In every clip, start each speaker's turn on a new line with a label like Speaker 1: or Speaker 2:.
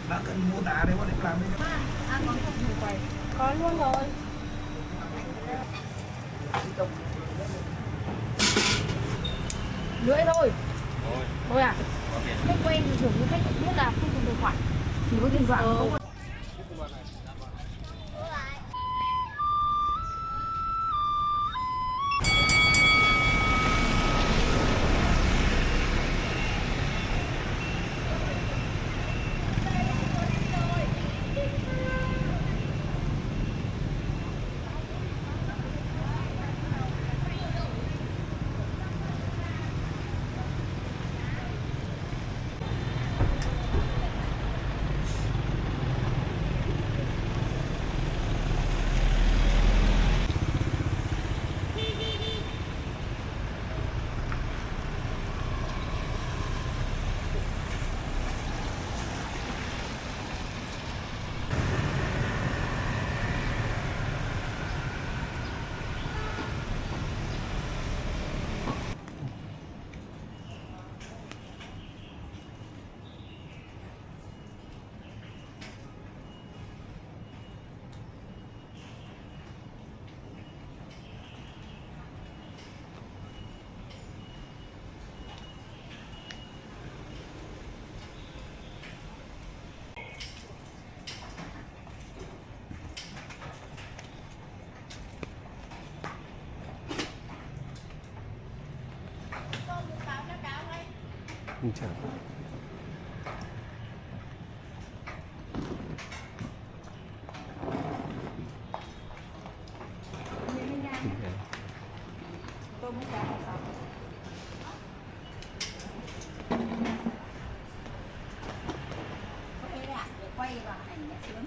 Speaker 1: Bác cần mô tả để bọn em làm đi.
Speaker 2: Có luôn rồi. Lưỡi thôi. Thôi à? Khách quen thì thường như khách biết là không dùng tài khoản, chỉ có điện thoại không.
Speaker 3: Chào.
Speaker 2: Quay vào ảnh nhé sướng.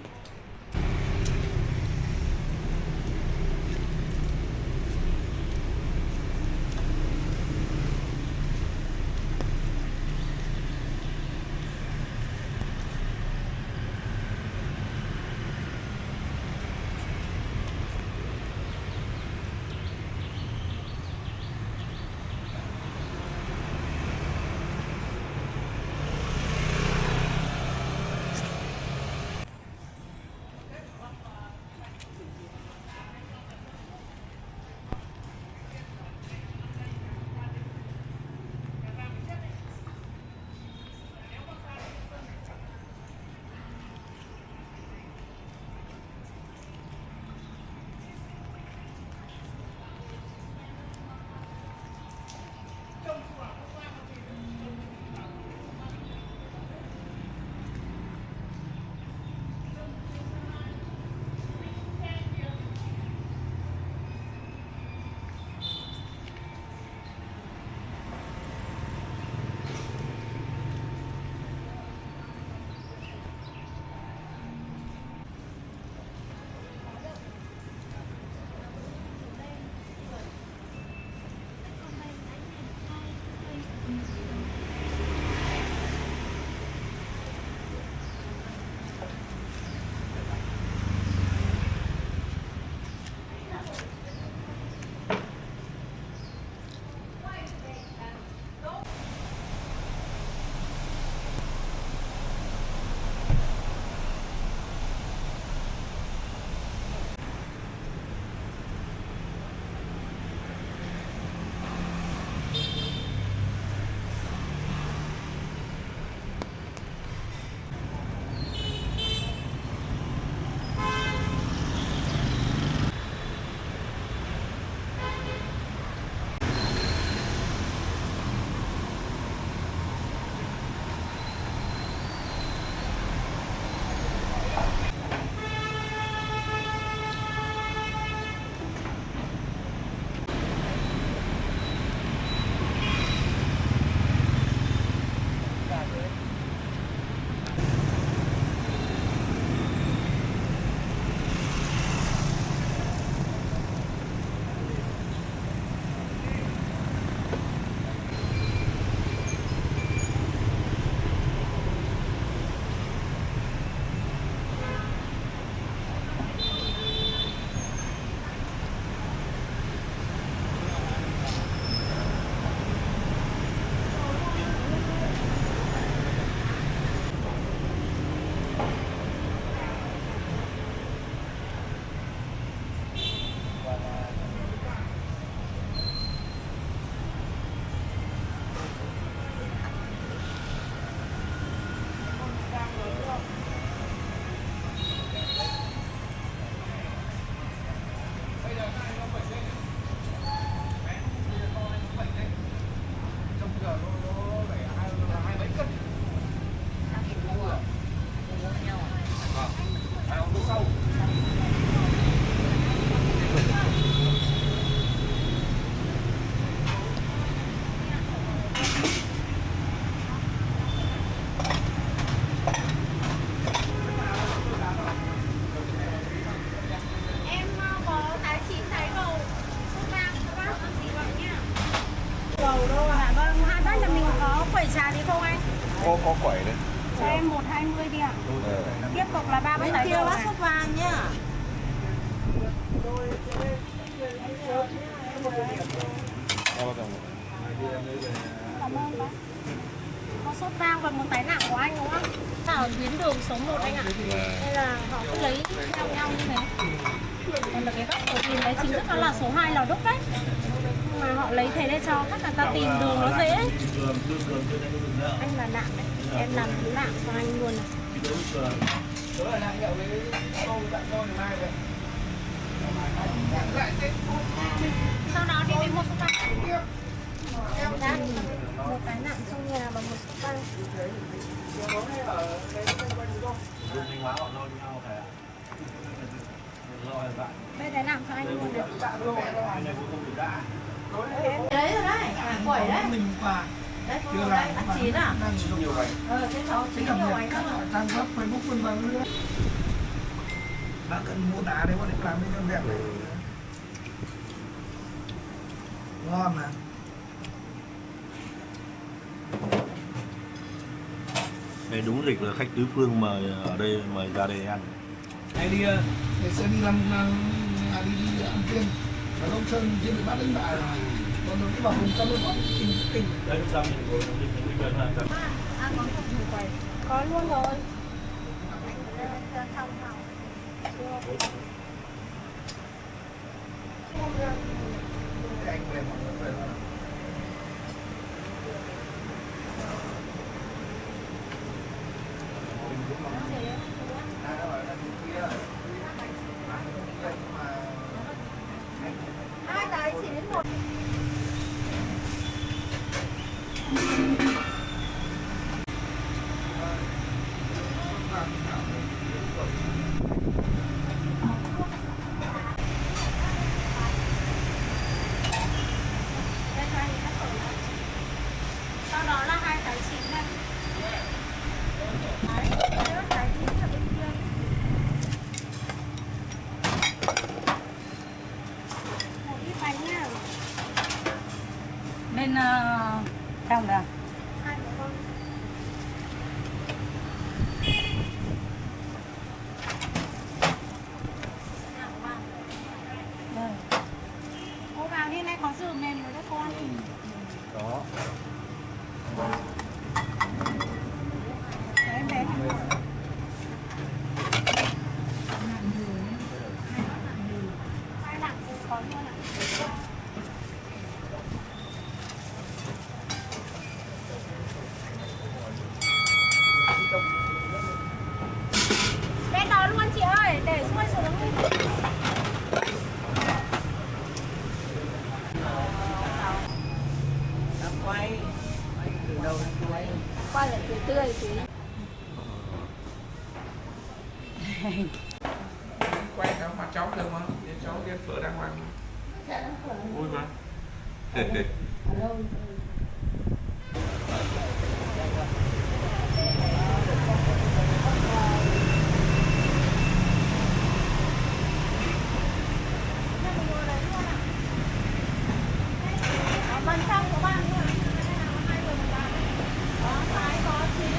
Speaker 2: trà đi không anh?
Speaker 3: Có quẩy đấy.
Speaker 2: Cho em 120 đi ạ. Tiếp tục là 3
Speaker 4: Bên
Speaker 2: bánh
Speaker 4: kia bát sốt vàng nhá.
Speaker 2: Cảm ơn bác. Có sốt vang và một tái nặng của anh đúng không? Ở tuyến đường số 1 anh ạ. Nên là họ cứ lấy nhau nhau như thế. Còn là cái góc đầu tiên đấy chính thức nó là số 2 lò đúc đấy. Nhưng mà họ lấy thế để cho khách người ta tìm đường nó dễ. Anh là nặng đấy. Em làm thứ nặng cho anh luôn này. Sau đó đi đến một số vang. Một cái nặng trong nhà và một số vang. Đây cái nặng cho anh luôn này.
Speaker 4: Đấy rồi đấy, quẩy đấy.
Speaker 1: Mình quả
Speaker 4: Đấy, không rồi đấy, ăn chín à? Thế cháu
Speaker 1: cái
Speaker 4: chín
Speaker 1: cập
Speaker 4: nhiều
Speaker 1: nhật
Speaker 4: bánh
Speaker 1: các
Speaker 4: nữa.
Speaker 1: trang web Facebook vân vân nữa. Bác cần mô tả đấy, bọn em làm nên đẹp này. Ngon mà.
Speaker 3: Đây đúng dịch là khách tứ phương mời ở đây mời ra đây ăn.
Speaker 1: Hay đi để sẽ đi làm đi ăn tiên ở Long Sơn trên bị bắt đánh bại rồi. Còn cái bảo vùng Cameroon tỉnh
Speaker 3: Đây xong rồi
Speaker 2: Có luôn rồi.
Speaker 1: anh về mọi người về.
Speaker 4: Hai cái chỉ đến một.
Speaker 2: Sau đó là 2 cái chín này. Đấy, cái chín ở bên kia. Một ít bánh nha.
Speaker 4: Bên trong nào?
Speaker 2: 2 cái con.
Speaker 4: Đây.
Speaker 2: Cô vào như này có dừa mềm rồi đấy con.
Speaker 3: đó.
Speaker 2: Đấy, em bé này. Hai nặng rồi có luôn ạ. Bên đó luôn chị ơi, để xuôi xuống.
Speaker 4: Quay từ đầu đến cuối.
Speaker 2: Quay lại tươi tươi tí.
Speaker 1: Quay cháu mặt cháu được mà, để cháu biết phở đang hoàng. Vui mà.
Speaker 2: Ở bên trong của bạn nữa. Có cái có chín.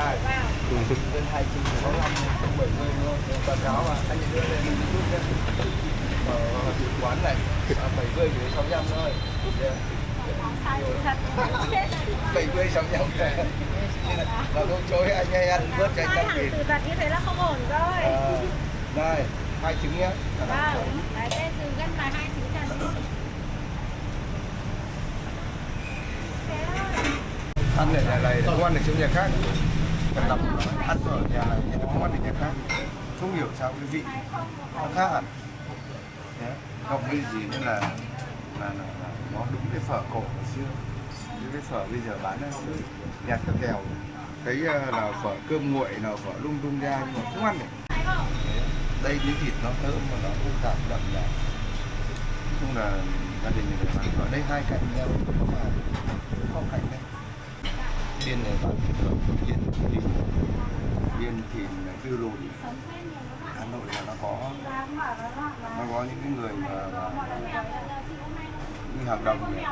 Speaker 1: này. Bên 265 170 thôi. Báo cáo mà anh đưa lên một chút nhé. Ở quán này 70 đến 65 thôi. 70 65 kìa. Là không chối anh hay ăn bớt cho anh
Speaker 2: sai
Speaker 1: 5
Speaker 2: hẳn
Speaker 1: nghìn.
Speaker 2: sự thật như thế là không ổn rồi.
Speaker 1: Đây, 2 trứng nhé.
Speaker 2: Vâng, đấy đây từ gân là 2 trứng trần.
Speaker 1: Ăn ở nhà này không ăn được trong nhà khác. Tập ăn ở nhà này không ăn được nhà khác. Không hiểu sao cái vị nó khác hẳn. Đấy. Cộng với gì nữa là nó đúng cái phở cổ hồi xưa. Cái phở bây giờ bán nó cứ nhạt theo kèo. Thấy là phở cơm nguội nào phở lung tung ra nhưng mà không ăn được. Đây miếng thịt nó thơm mà nó cũng cảm đậm là nói chung là gia đình người bán ở đây hai cạnh nhau mà không cạnh đây. Biên này bán biên thì kêu lùi Hà Nội là nó có những cái người mà như hợp đồng này.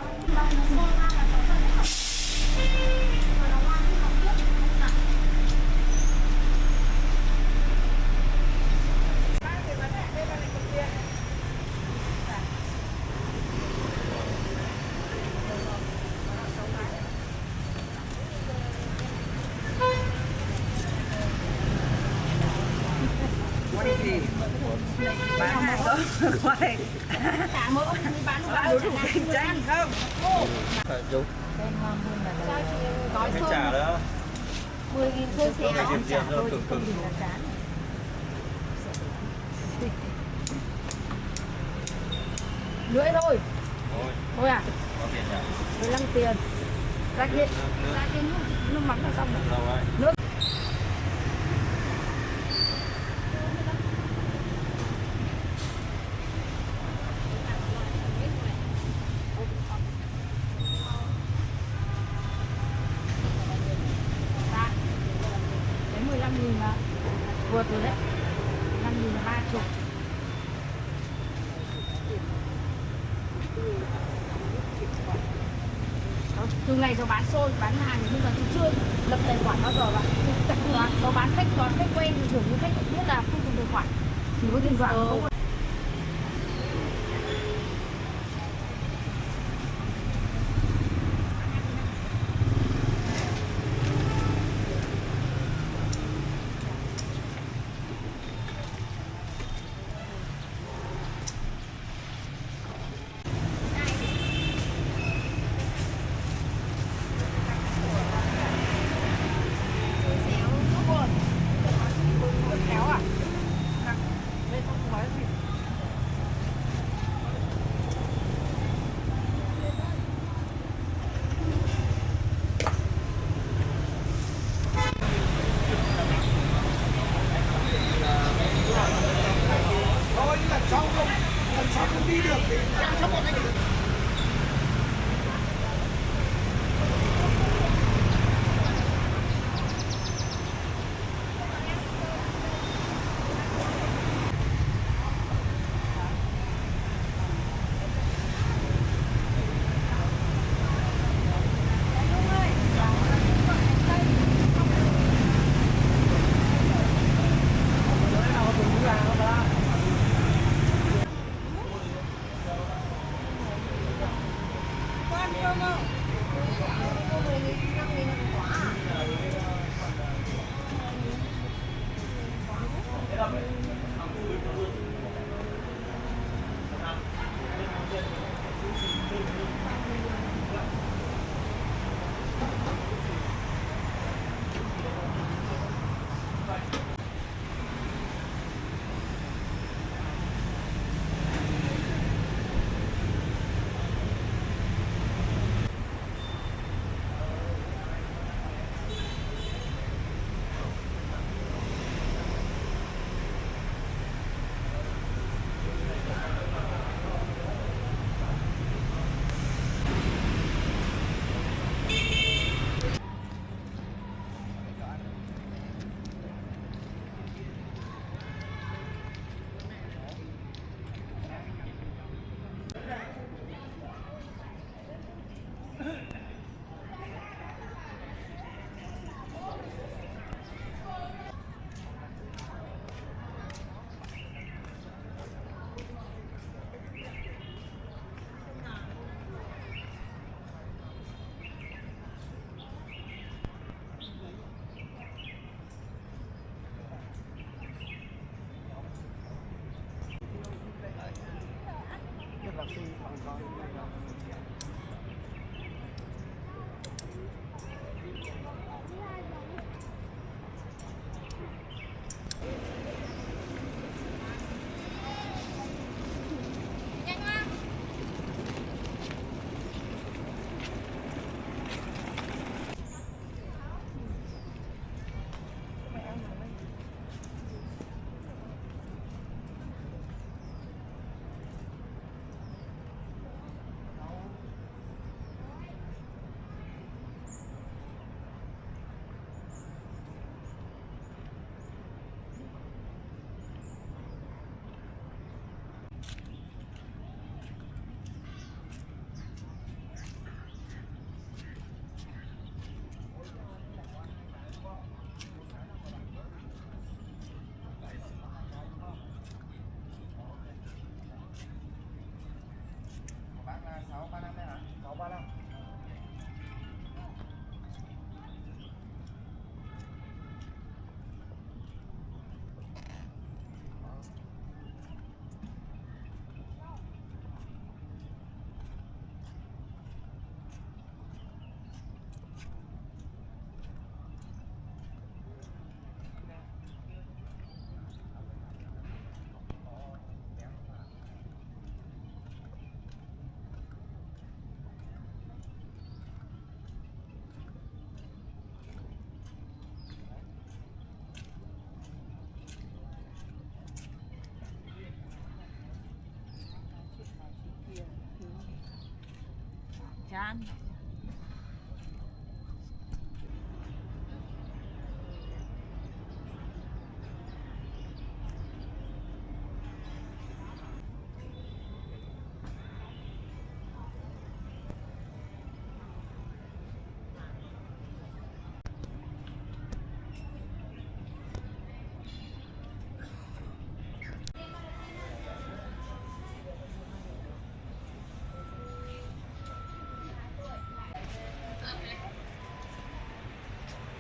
Speaker 4: Bán hàng đó. Quay.
Speaker 2: Cả mỗi bán
Speaker 4: Đủ cạnh tranh không?
Speaker 3: Đúng.
Speaker 2: Cho chị gói
Speaker 3: Cái
Speaker 2: xôi
Speaker 3: trà đó.
Speaker 2: 10.000 xôi xéo.
Speaker 3: Cái tiền nó cứng.
Speaker 2: Lưỡi thôi.
Speaker 3: Thôi,
Speaker 2: Thôi à?
Speaker 3: có tiền nhỉ?
Speaker 2: 15 tiền. Ra kia nước mắm là xong rồi.
Speaker 3: Đâu rồi?
Speaker 2: Nước. Đấy 15.000 là vượt rồi đấy. 5.000 là 30. Từ ngày cháu bán xôi, bán hàng nhưng mà tôi chưa lập tài khoản bao giờ bạn. Cháu bán khách đón khách quen thì thường như khách cũng biết là không dùng tài khoản, chỉ có tiền doạn không. Kéo à? Đây không gói gì.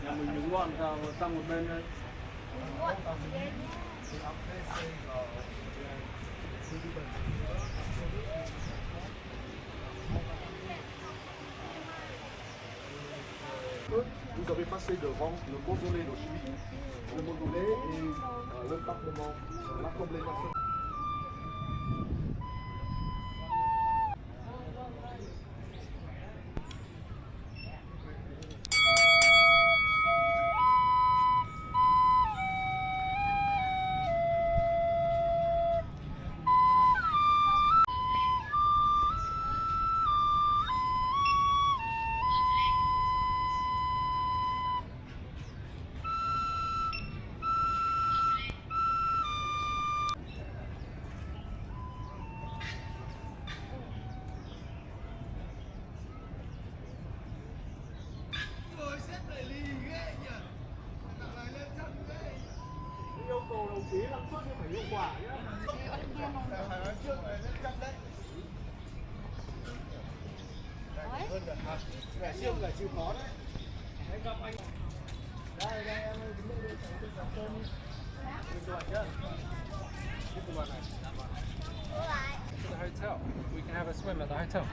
Speaker 5: Nhà mình nhúng ngon sang một bên đây. Vous avez passé devant le mausolée de Chili, le mausolée et le parlement, l'Assemblée nationale. Yêu cầu đồng chí làm suất thì phải hiệu quả nhé.
Speaker 1: Phải nói trước là rất chậm đấy. Hơn rồi. Phải siêu là chịu khó đấy. Đấy gặp anh. Đây em ơi, đứng đây để tôi chào cơm. Đi chụp ảnh nhá. Tiếp tục bạn này.
Speaker 6: To the hotel. We can have a swim at the hotel.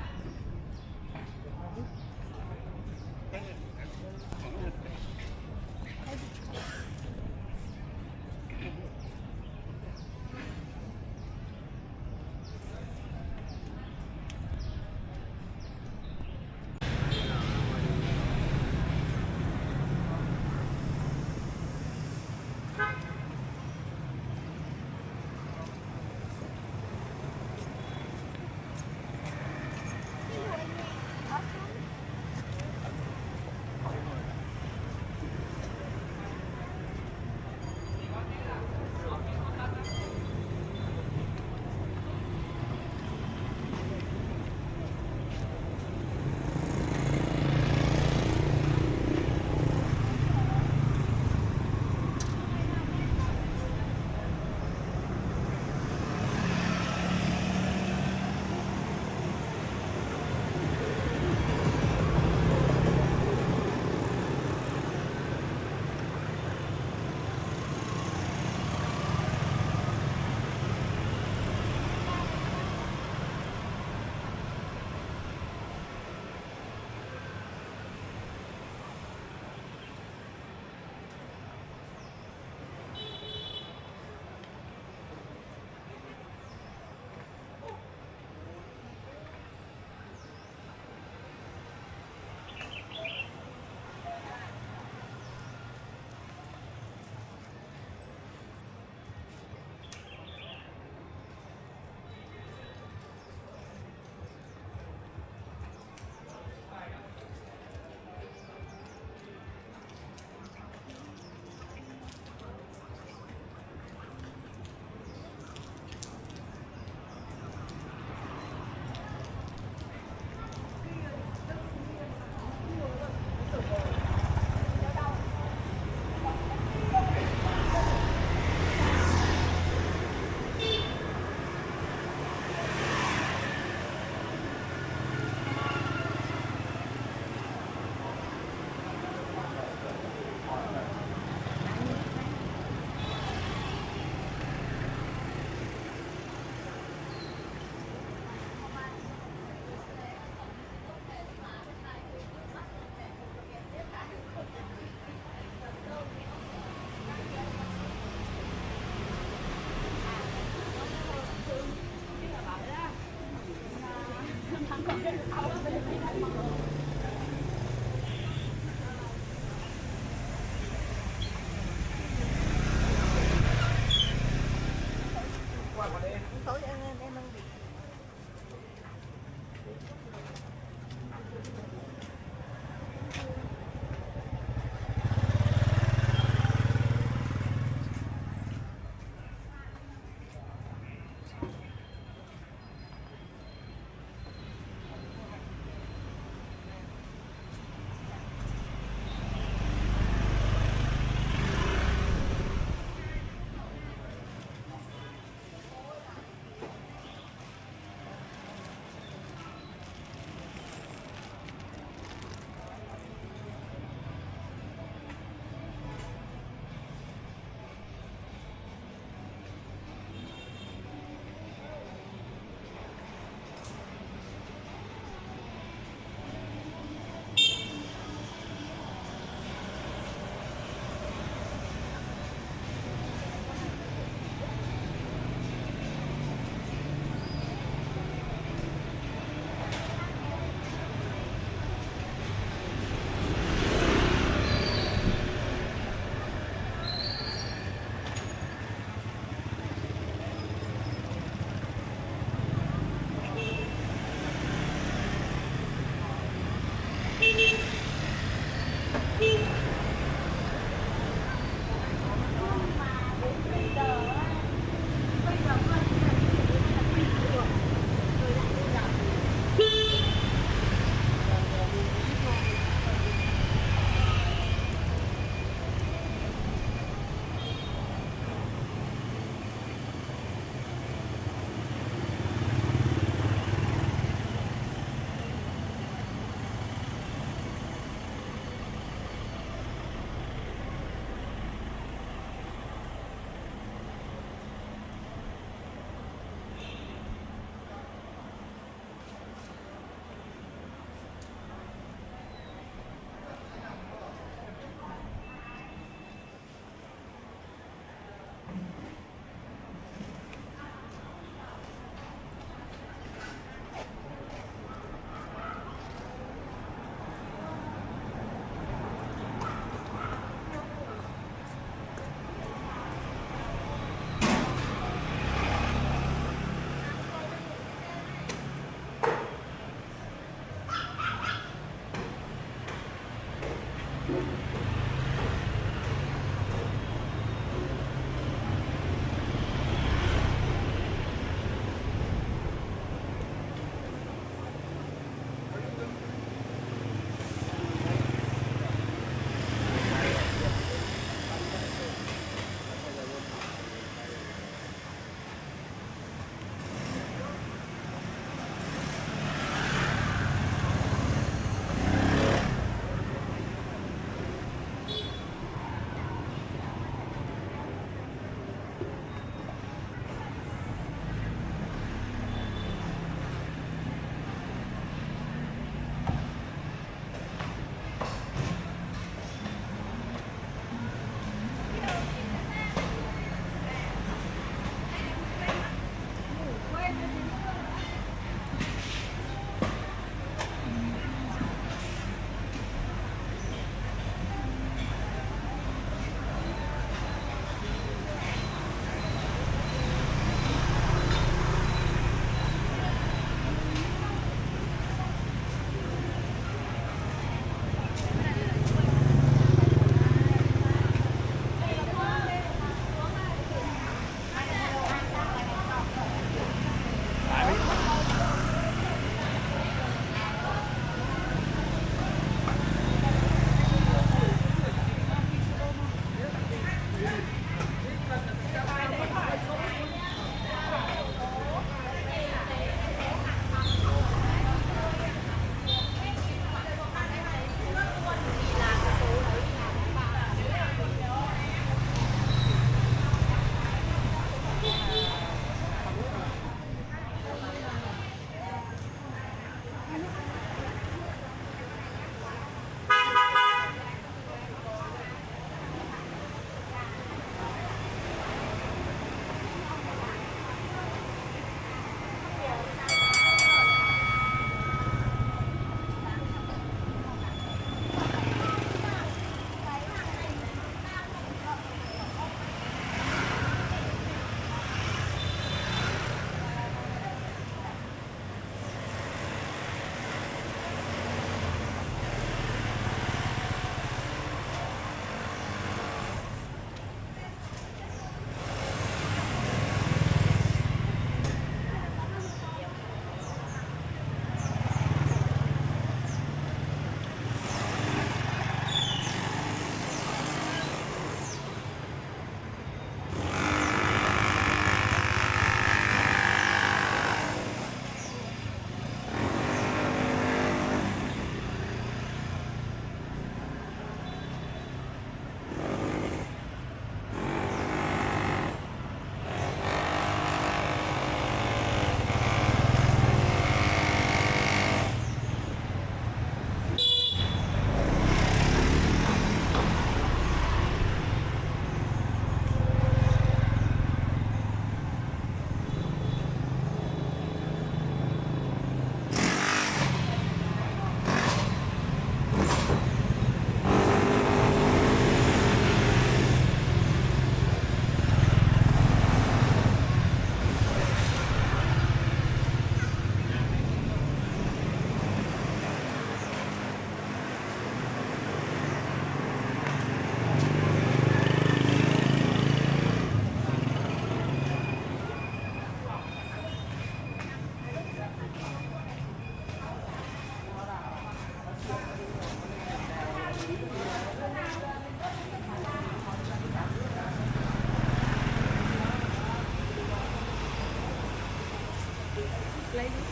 Speaker 2: lấy